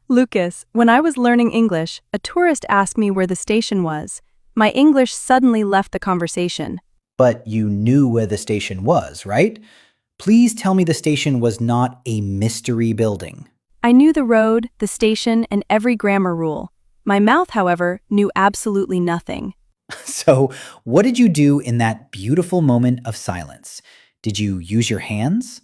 Lucas, when I was learning English, a tourist asked me where the station was. My English suddenly left the conversation. But you knew where the station was, right? Please tell me the station was not a mystery building. I knew the road, the station, and every grammar rule. My mouth, however, knew absolutely nothing. So, what did you do in that beautiful moment of silence? Did you use your hands?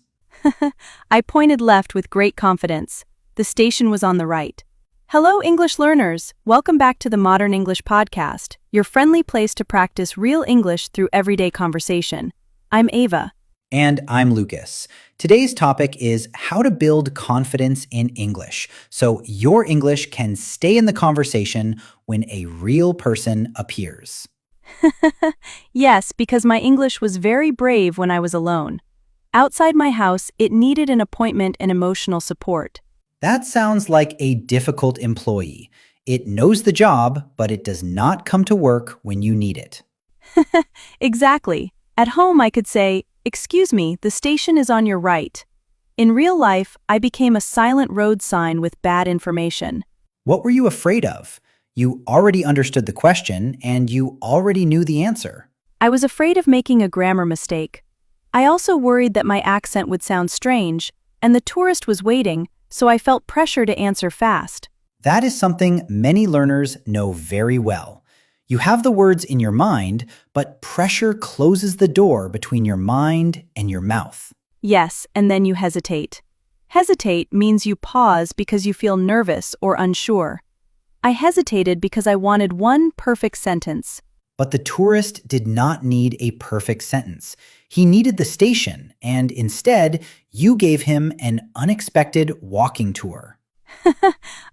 I pointed left with great confidence. The station was on the right. Hello, English learners. Welcome back to the Modern English Podcast, your friendly place to practice real English through everyday conversation. I'm Ava. And I'm Lucas. Today's topic is how to build confidence in English so your English can stay in the conversation when a real person appears. Yes, because my English was very brave when I was alone. Outside my house, it needed an appointment and emotional support. That sounds like a difficult employee. It knows the job, but it does not come to work when you need it. Exactly. At home, I could say, "Excuse me, the station is on your right." In real life, I became a silent road sign with bad information. What were you afraid of? You already understood the question and you already knew the answer. I was afraid of making a grammar mistake. I also worried that my accent would sound strange, and the tourist was waiting, so I felt pressure to answer fast. That is something many learners know very well. You have the words in your mind, but pressure closes the door between your mind and your mouth. Yes, and then you hesitate. Hesitate means you pause because you feel nervous or unsure. I hesitated because I wanted one perfect sentence. But the tourist did not need a perfect sentence. He needed the station, and instead, you gave him an unexpected walking tour.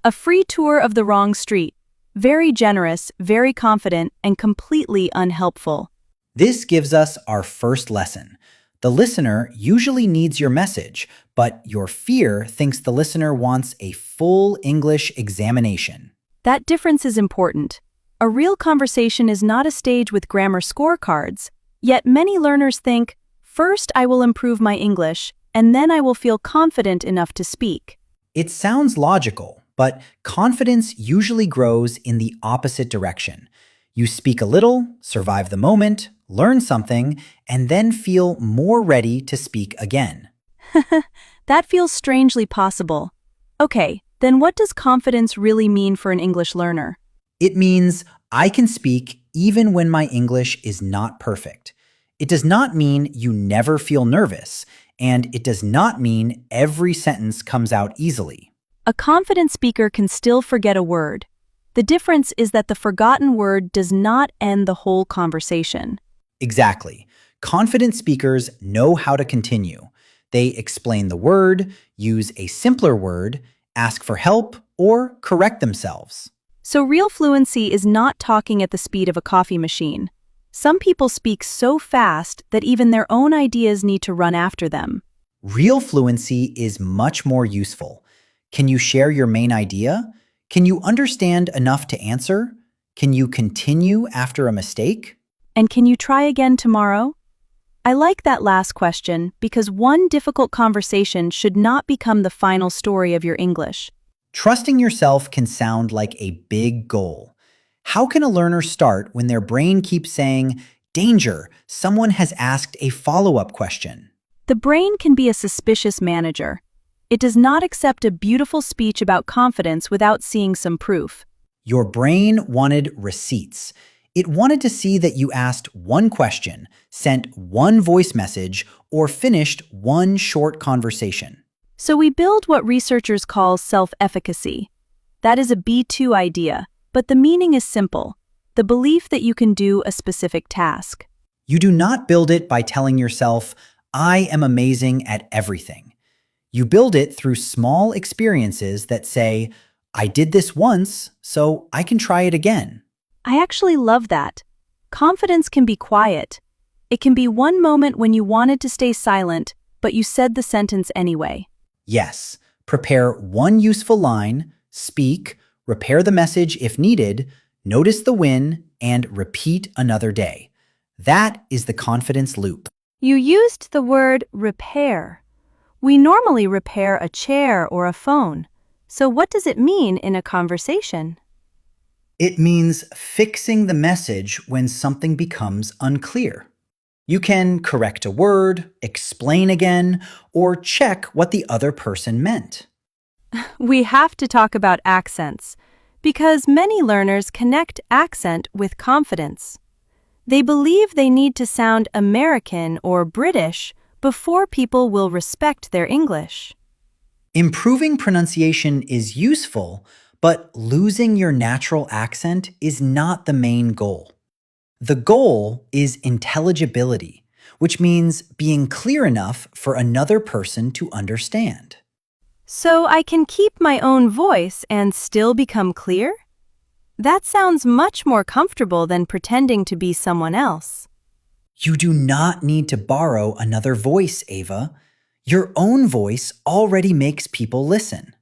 A free tour of the wrong street. Very generous, very confident, and completely unhelpful. This gives us our first lesson. The listener usually needs your message, but your fear thinks the listener wants a full English examination. That difference is important. A real conversation is not a stage with grammar scorecards, yet many learners think, first I will improve my English, and then I will feel confident enough to speak. It sounds logical, but confidence usually grows in the opposite direction. You speak a little, survive the moment, learn something, and then feel more ready to speak again. That feels strangely possible. Okay, then what does confidence really mean for an English learner? It means I can speak even when my English is not perfect. It does not mean you never feel nervous, and it does not mean every sentence comes out easily. A confident speaker can still forget a word. The difference is that the forgotten word does not end the whole conversation. Exactly. Confident speakers know how to continue. They explain the word, use a simpler word, ask for help, or correct themselves. So real fluency is not talking at the speed of a coffee machine. Some people speak so fast that even their own ideas need to run after them. Real fluency is much more useful. Can you share your main idea? Can you understand enough to answer? Can you continue after a mistake? And can you try again tomorrow? I like that last question because one difficult conversation should not become the final story of your English. Trusting yourself can sound like a big goal. How can a learner start when their brain keeps saying, "Danger, someone has asked a follow-up question"? The brain can be a suspicious manager. It does not accept a beautiful speech about confidence without seeing some proof. Your brain wanted receipts. It wanted to see that you asked one question, sent one voice message, or finished one short conversation. So we build what researchers call self-efficacy. That is a B2 idea, but the meaning is simple: the belief that you can do a specific task. You do not build it by telling yourself, "I am amazing at everything." You build it through small experiences that say, "I did this once, so I can try it again." I actually love that. Confidence can be quiet. It can be one moment when you wanted to stay silent, but you said the sentence anyway. Yes, prepare one useful line, speak, repair the message if needed, notice the win, and repeat another day. That is the confidence loop. You used the word repair. We normally repair a chair or a phone. So what does it mean in a conversation? It means fixing the message when something becomes unclear. You can correct a word, explain again, or check what the other person meant. We have to talk about accents because many learners connect accent with confidence. They believe they need to sound American or British before people will respect their English. Improving pronunciation is useful, but losing your natural accent is not the main goal. The goal is intelligibility, which means being clear enough for another person to understand. So I can keep my own voice and still become clear? That sounds much more comfortable than pretending to be someone else. You do not need to borrow another voice, Ava. Your own voice already makes people listen.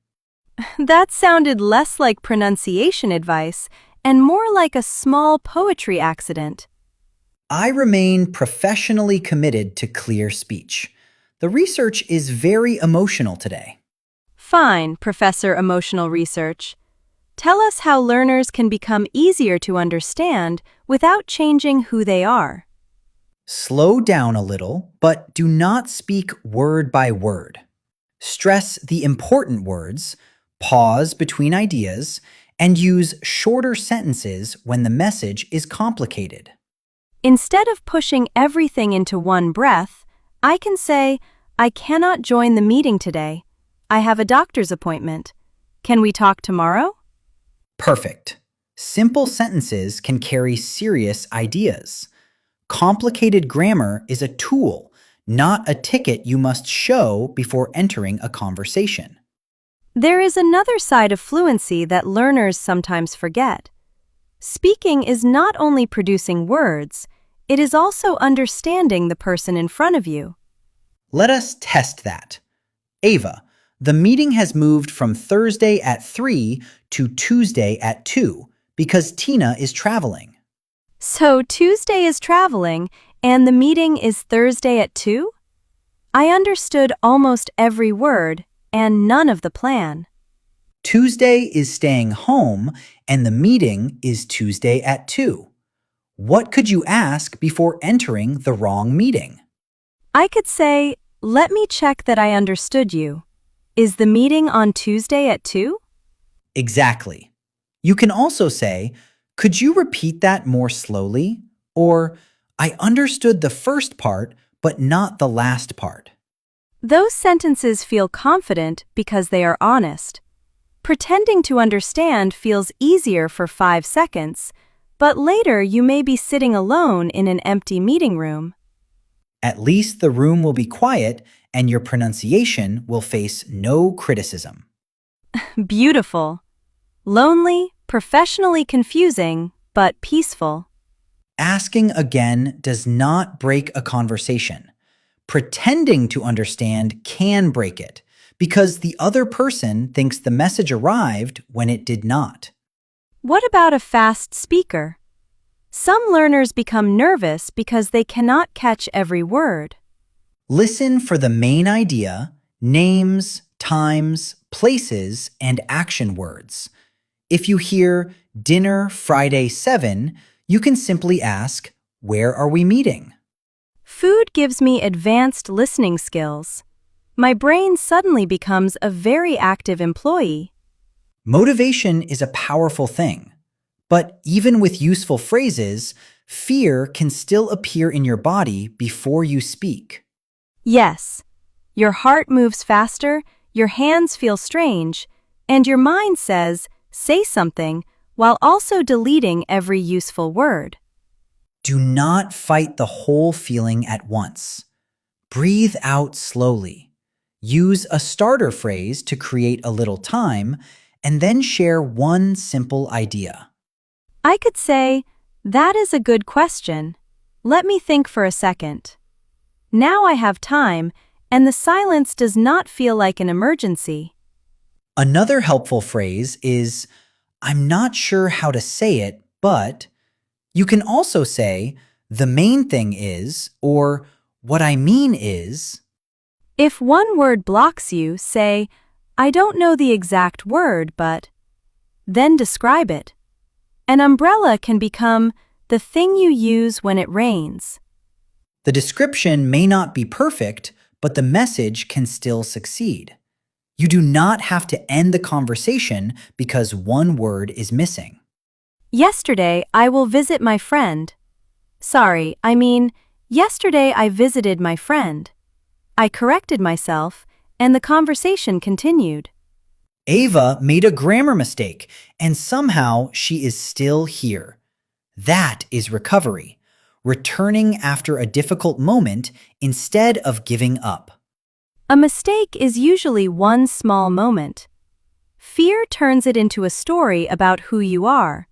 That sounded less like pronunciation advice and more like a small poetry accident. I remain professionally committed to clear speech. The research is very emotional today. Fine, Professor Emotional Research. Tell us how learners can become easier to understand without changing who they are. Slow down a little, but do not speak word by word. Stress the important words, pause between ideas, and use shorter sentences when the message is complicated. Instead of pushing everything into one breath, I can say, I cannot join the meeting today. I have a doctor's appointment. Can we talk tomorrow? Perfect. Simple sentences can carry serious ideas. Complicated grammar is a tool, not a ticket you must show before entering a conversation. There is another side of fluency that learners sometimes forget. Speaking is not only producing words, it is also understanding the person in front of you. Let us test that. Ava, the meeting has moved from Thursday at 3 to Tuesday at 2 because Tina is traveling. So Tuesday is traveling and the meeting is Thursday at 2? I understood almost every word and none of the plan. Tuesday is staying home and the meeting is Tuesday at 2. What could you ask before entering the wrong meeting? I could say, let me check that I understood you. Is the meeting on Tuesday at 2? Exactly. You can also say, could you repeat that more slowly? Or, I understood the first part, but not the last part. Those sentences feel confident because they are honest. Pretending to understand feels easier for 5 seconds, but later you may be sitting alone in an empty meeting room. At least the room will be quiet and your pronunciation will face no criticism. Beautiful. Lonely, professionally confusing, but peaceful. Asking again does not break a conversation. Pretending to understand can break it because the other person thinks the message arrived when it did not. What about a fast speaker? Some learners become nervous because they cannot catch every word. Listen for the main idea, names, times, places, and action words. If you hear dinner Friday 7, you can simply ask, where are we meeting? Food gives me advanced listening skills. My brain suddenly becomes a very active employee. Motivation is a powerful thing, but even with useful phrases, fear can still appear in your body before you speak. Yes, your heart moves faster, your hands feel strange, and your mind says, say something, while also deleting every useful word. Do not fight the whole feeling at once. Breathe out slowly. Use a starter phrase to create a little time, and then share one simple idea. I could say, that is a good question. Let me think for a second. Now I have time, and the silence does not feel like an emergency. Another helpful phrase is, I'm not sure how to say it, but you can also say, the main thing is, or what I mean is. If one word blocks you, say, I don't know the exact word, but then describe it. An umbrella can become the thing you use when it rains. The description may not be perfect, but the message can still succeed. You do not have to end the conversation because one word is missing. Yesterday, I will visit my friend. Sorry, I mean, yesterday I visited my friend. I corrected myself, and the conversation continued. Ava made a grammar mistake, and somehow she is still here. That is recovery, returning after a difficult moment instead of giving up. A mistake is usually one small moment. Fear turns it into a story about who you are.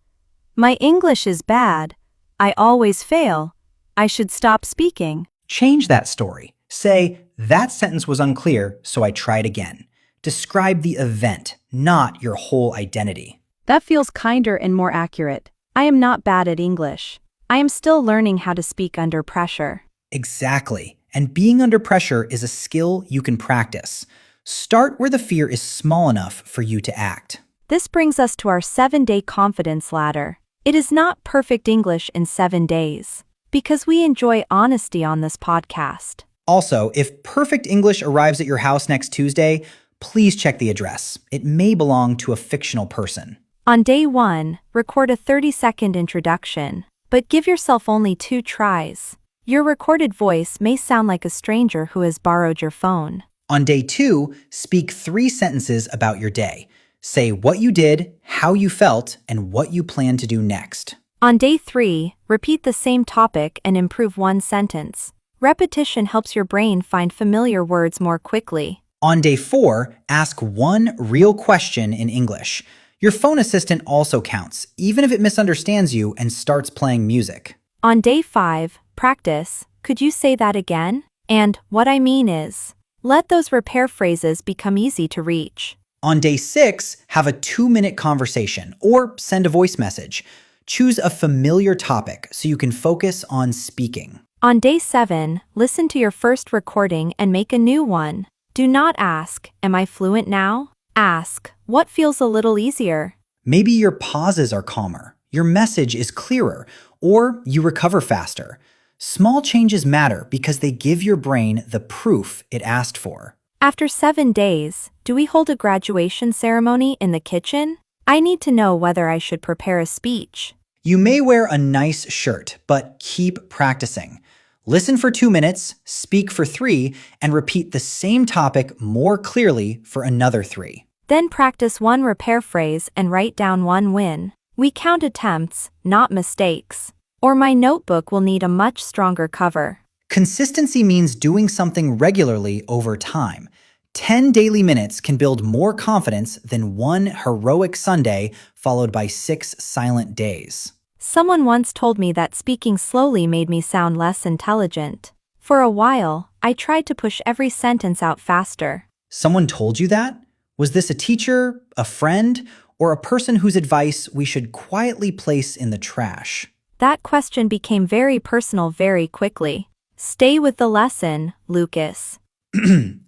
My English is bad. I always fail. I should stop speaking. Change that story. Say, that sentence was unclear, so I tried again. Describe the event, not your whole identity. That feels kinder and more accurate. I am not bad at English. I am still learning how to speak under pressure. Exactly. And being under pressure is a skill you can practice. Start where the fear is small enough for you to act. This brings us to our 7-day confidence ladder. It is not perfect English in 7 days, because we enjoy honesty on this podcast. Also, if perfect English arrives at your house next Tuesday, please check the address. It may belong to a fictional person. On day 1, record a 30-second introduction, but give yourself only 2 tries. Your recorded voice may sound like a stranger who has borrowed your phone. On day 2, speak 3 sentences about your day. Say what you did, how you felt, and what you plan to do next. On day 3, repeat the same topic and improve 1 sentence. Repetition helps your brain find familiar words more quickly. On day 4, ask 1 real question in English. Your phone assistant also counts, even if it misunderstands you and starts playing music. On day 5, practice, could you say that again? And what I mean is, let those repair phrases become easy to reach. On day 6, have a 2-minute conversation or send a voice message. Choose a familiar topic so you can focus on speaking. On day 7, listen to your first recording and make a new one. Do not ask, am I fluent now? Ask, what feels a little easier? Maybe your pauses are calmer, your message is clearer, or you recover faster. Small changes matter because they give your brain the proof it asked for. After 7 days, do we hold a graduation ceremony in the kitchen? I need to know whether I should prepare a speech. You may wear a nice shirt, but keep practicing. Listen for 2 minutes, speak for 3, and repeat the same topic more clearly for another 3. Then practice 1 repair phrase and write down 1 win. We count attempts, not mistakes. Or my notebook will need a much stronger cover. Consistency means doing something regularly over time. 10 daily minutes can build more confidence than 1 heroic Sunday followed by 6 silent days. Someone once told me that speaking slowly made me sound less intelligent. For a while, I tried to push every sentence out faster. Someone told you that? Was this a teacher, a friend, or a person whose advice we should quietly place in the trash? That question became very personal very quickly. Stay with the lesson, Lucas.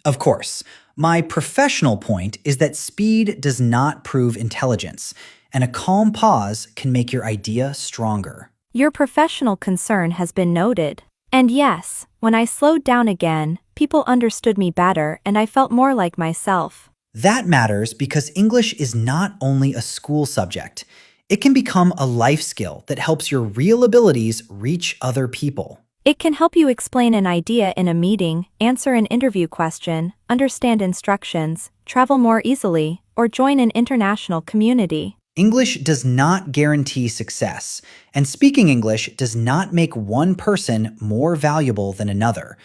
Of course. My professional point is that speed does not prove intelligence, and a calm pause can make your idea stronger. Your professional concern has been noted. And yes, when I slowed down again, people understood me better and I felt more like myself. That matters because English is not only a school subject. It can become a life skill that helps your real abilities reach other people. It can help you explain an idea in a meeting, answer an interview question, understand instructions, travel more easily, or join an international community. English does not guarantee success, and speaking English does not make one person more valuable than another,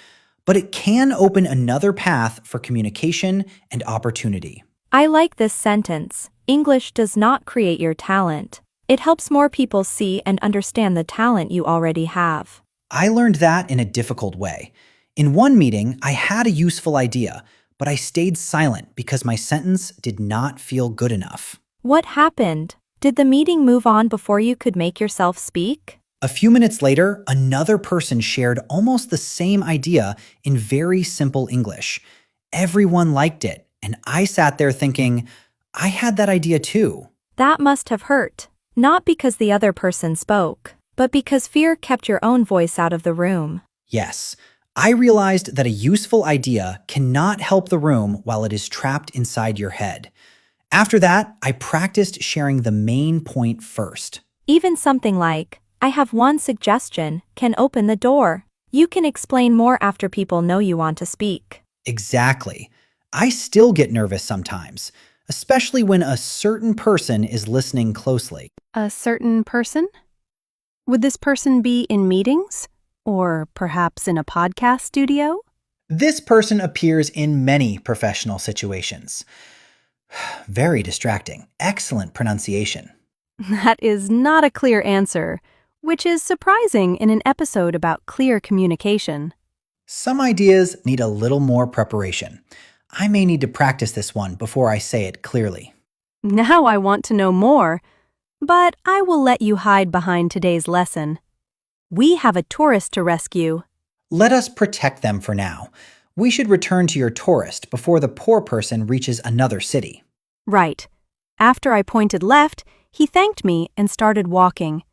but it can open another path for communication and opportunity. I like this sentence. English does not create your talent. It helps more people see and understand the talent you already have. I learned that in a difficult way. In one meeting, I had a useful idea, but I stayed silent because my sentence did not feel good enough. What happened? Did the meeting move on before you could make yourself speak? A few minutes later, another person shared almost the same idea in very simple English. Everyone liked it, And I sat there thinking, I had that idea too. That must have hurt, not because the other person spoke, but because fear kept your own voice out of the room. Yes, I realized that a useful idea cannot help the room while it is trapped inside your head. After that, I practiced sharing the main point first. Even something like, I have one suggestion, can open the door. You can explain more after people know you want to speak. Exactly. I still get nervous sometimes, especially when a certain person is listening closely. A certain person? Would this person be in meetings? Or perhaps in a podcast studio? This person appears in many professional situations. Very distracting. Excellent pronunciation. That is not a clear answer, which is surprising in an episode about clear communication. Some ideas need a little more preparation. I may need to practice this one before I say it clearly. Now I want to know more, but I will let you hide behind today's lesson. We have a tourist to rescue. Let us protect them for now. We should return to your tourist before the poor person reaches another city. Right. After I pointed left, he thanked me and started walking.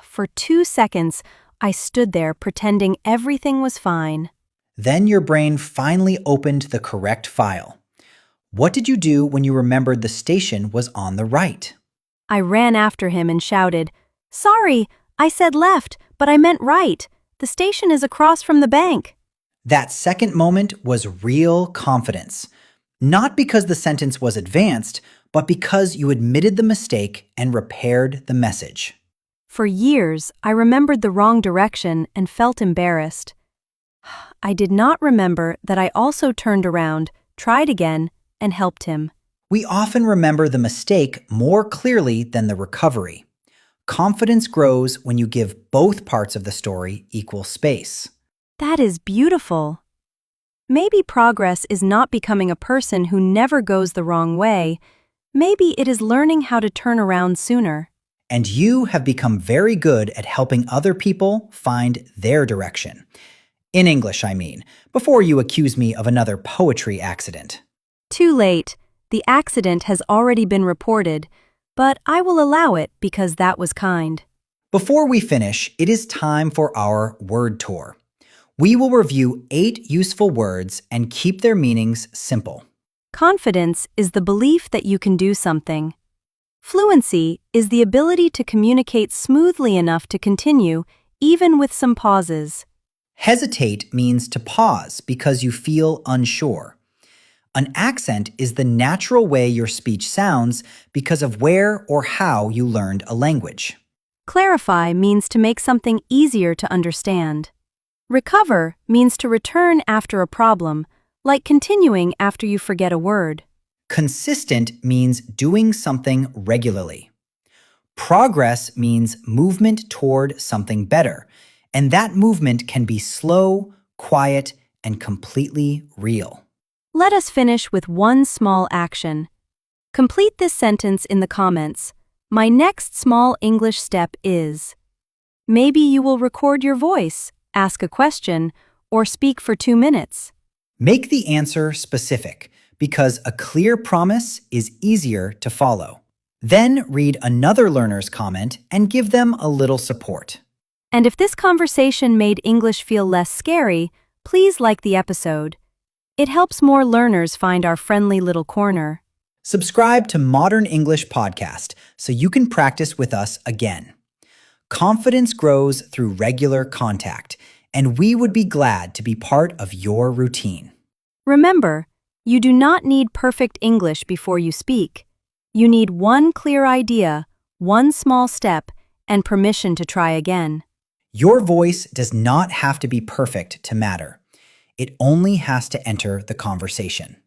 For 2 seconds, I stood there pretending everything was fine. Then your brain finally opened the correct file. What did you do when you remembered the station was on the right? I ran after him and shouted, "Sorry, I said left, but I meant right. The station is across from the bank." That second moment was real confidence. Not because the sentence was advanced, but because you admitted the mistake and repaired the message. For years, I remembered the wrong direction and felt embarrassed. I did not remember that I also turned around, tried again, and helped him. We often remember the mistake more clearly than the recovery. Confidence grows when you give both parts of the story equal space. That is beautiful. Maybe progress is not becoming a person who never goes the wrong way. Maybe it is learning how to turn around sooner. And you have become very good at helping other people find their direction. In English, I mean, before you accuse me of another poetry accident. Too late. The accident has already been reported, but I will allow it because that was kind. Before we finish, it is time for our word tour. We will review 8 useful words and keep their meanings simple. Confidence is the belief that you can do something. Fluency is the ability to communicate smoothly enough to continue, even with some pauses. Hesitate means to pause because you feel unsure. An accent is the natural way your speech sounds because of where or how you learned a language. Clarify means to make something easier to understand. Recover means to return after a problem, like continuing after you forget a word. Consistent means doing something regularly. Progress means movement toward something better, and that movement can be slow, quiet, and completely real. Let us finish with one small action. Complete this sentence in the comments. My next small English step is. Maybe you will record your voice, ask a question, or speak for 2 minutes. Make the answer specific, because a clear promise is easier to follow. Then read another learner's comment and give them a little support. And if this conversation made English feel less scary, please like the episode. It helps more learners find our friendly little corner. Subscribe to Modern English Podcast so you can practice with us again. Confidence grows through regular contact, and we would be glad to be part of your routine. Remember, you do not need perfect English before you speak. You need one clear idea, one small step, and permission to try again. Your voice does not have to be perfect to matter. It only has to enter the conversation.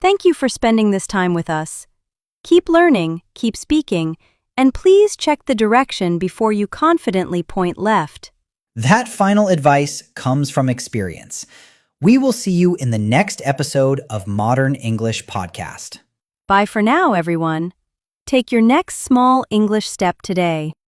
Thank you for spending this time with us. Keep learning, keep speaking, and please check the direction before you confidently point left. That final advice comes from experience. We will see you in the next episode of Modern English Podcast. Bye for now, everyone. Take your next small English step today.